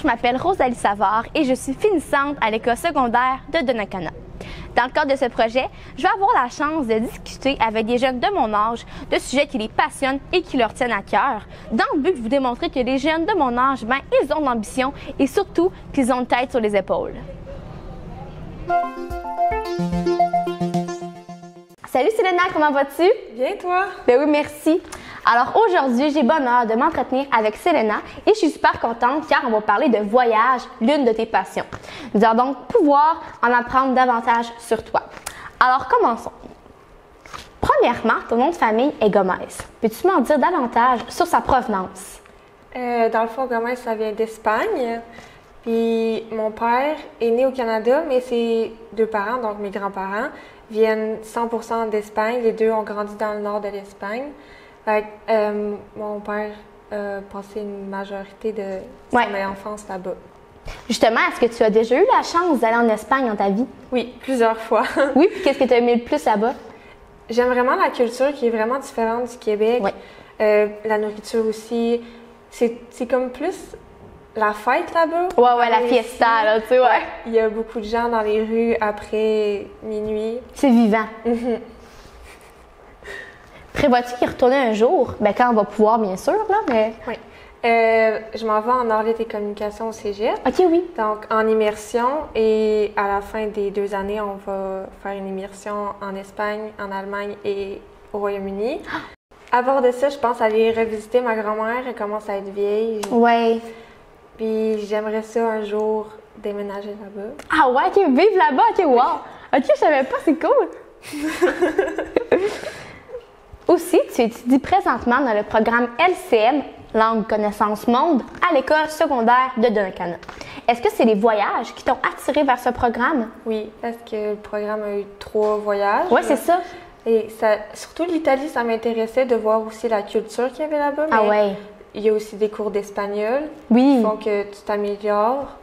m'appelle Rosalie Savard et je suis finissante à l'école secondaire de Donnacona. Dans le cadre de ce projet, je vais avoir la chance de discuter avec des jeunes de mon âge de sujets qui les passionnent et qui leur tiennent à cœur, dans le but de vous démontrer que les jeunes de mon âge, ils ont de l'ambition et surtout qu'ils ont une tête sur les épaules. Salut Selena, comment vas-tu? Bien, toi? Ben oui, merci. Alors aujourd'hui, j'ai bonheur de m'entretenir avec Selena et je suis super contente car on va parler de voyage, l'une de tes passions. Nous allons donc pouvoir en apprendre davantage sur toi. Alors commençons. Premièrement, ton nom de famille est Gomez. Peux-tu m'en dire davantage sur sa provenance? Dans le fond, Gomez, ça vient d'Espagne. Puis mon père est né au Canada, mais ses deux parents, donc mes grands-parents, viennent 100% d'Espagne. Les deux ont grandi dans le nord de l'Espagne. Mon père a passé une majorité de son enfance là-bas. Justement, est-ce que tu as déjà eu la chance d'aller en Espagne dans ta vie? Oui, plusieurs fois. Oui, puis qu'est-ce que tu as aimé le plus là-bas? J'aime vraiment la culture qui est vraiment différente du Québec. Oui. La nourriture aussi. C'est comme plus la fête là-bas. Ouais, la fiesta, là, tu sais, ouais. Il y a beaucoup de gens dans les rues après minuit. C'est vivant. Prévois-tu y retourner un jour? Ben, quand on va pouvoir, bien sûr, là, mais... Oui. Je m'en vais en Arts et Communications au Cégep. OK, oui. Donc, en immersion. Et à la fin des 2 années, on va faire une immersion en Espagne, en Allemagne et au Royaume-Uni. À bord de ça, je pense aller revisiter ma grand-mère. Elle commence à être vieille. Ouais. Puis, j'aimerais ça un jour déménager là-bas. Ah ouais, OK, vivre là-bas, OK, wow. OK, je savais pas, c'est cool. Aussi, tu étudies présentement dans le programme LCM, Langue Connaissance Monde, à l'école secondaire de Donnacona. Est-ce que c'est les voyages qui t'ont attiré vers ce programme? Oui, parce que le programme a eu 3 voyages. Oui, c'est ça. Et surtout l'Italie, ça m'intéressait de voir aussi la culture qu'il y avait là-bas. Ah ouais. Il y a aussi des cours d'espagnol qui font que tu t'améliores.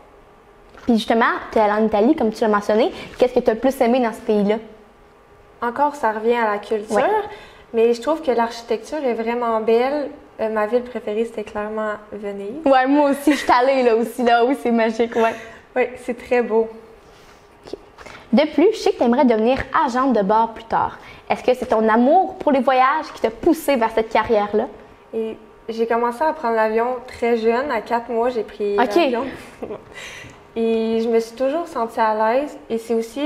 Puis justement, tu es allée en Italie, comme tu l'as mentionné. Qu'est-ce que tu as le plus aimé dans ce pays-là? Encore, ça revient à la culture. Ouais. Mais je trouve que l'architecture est vraiment belle. Ma ville préférée, c'était clairement Venise. Ouais, moi aussi, je suis allée là aussi. Là, oui, c'est magique, ouais. Oui, c'est très beau. Okay. De plus, je sais que tu aimerais devenir agente de bord plus tard. Est-ce que c'est ton amour pour les voyages qui t'a poussé vers cette carrière-là? Et j'ai commencé à prendre l'avion très jeune. À 4 mois, j'ai pris l'avion. Et je me suis toujours sentie à l'aise. Et c'est aussi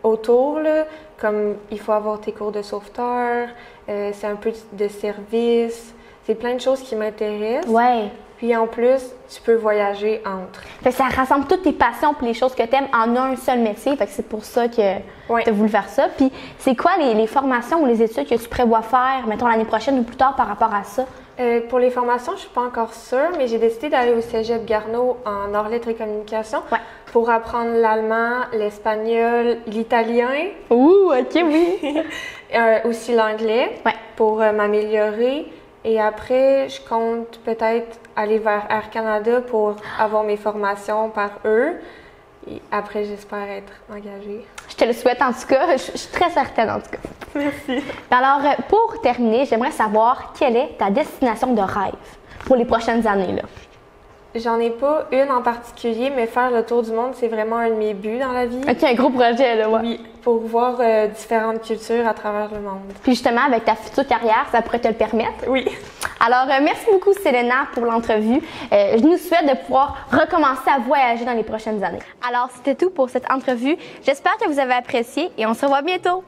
autour, là, comme il faut avoir tes cours de sauveteur, c'est un peu de service, c'est plein de choses qui m'intéressent. Ouais. Puis en plus, tu peux voyager entre. Fait que ça rassemble toutes tes passions et les choses que tu aimes en un seul métier. Fait que c'est pour ça que tu as voulu faire ça. Puis c'est quoi les formations ou les études que tu prévois faire, mettons l'année prochaine ou plus tard par rapport à ça? Pour les formations, je suis pas encore sûre, mais j'ai décidé d'aller au Cégep Garneau en arts, lettres et communications pour apprendre l'allemand, l'espagnol, l'italien. Ouh, OK, oui. Aussi l'anglais pour m'améliorer. Et après, je compte peut-être aller vers Air Canada pour avoir mes formations par eux. Et après, j'espère être engagée. Je te le souhaite en tout cas. Je suis très certaine en tout cas. Merci. Alors, pour terminer, j'aimerais savoir quelle est ta destination de rêve pour les prochaines années, là. J'en ai pas une en particulier, mais faire le tour du monde, c'est vraiment un de mes buts dans la vie. OK, un gros projet, là, ouais. Oui, pour voir différentes cultures à travers le monde. Puis justement, avec ta future carrière, ça pourrait te le permettre? Oui. Alors, merci beaucoup, Selena, pour l'entrevue. Je nous souhaite de pouvoir recommencer à voyager dans les prochaines années. Alors, c'était tout pour cette entrevue. J'espère que vous avez apprécié et on se revoit bientôt.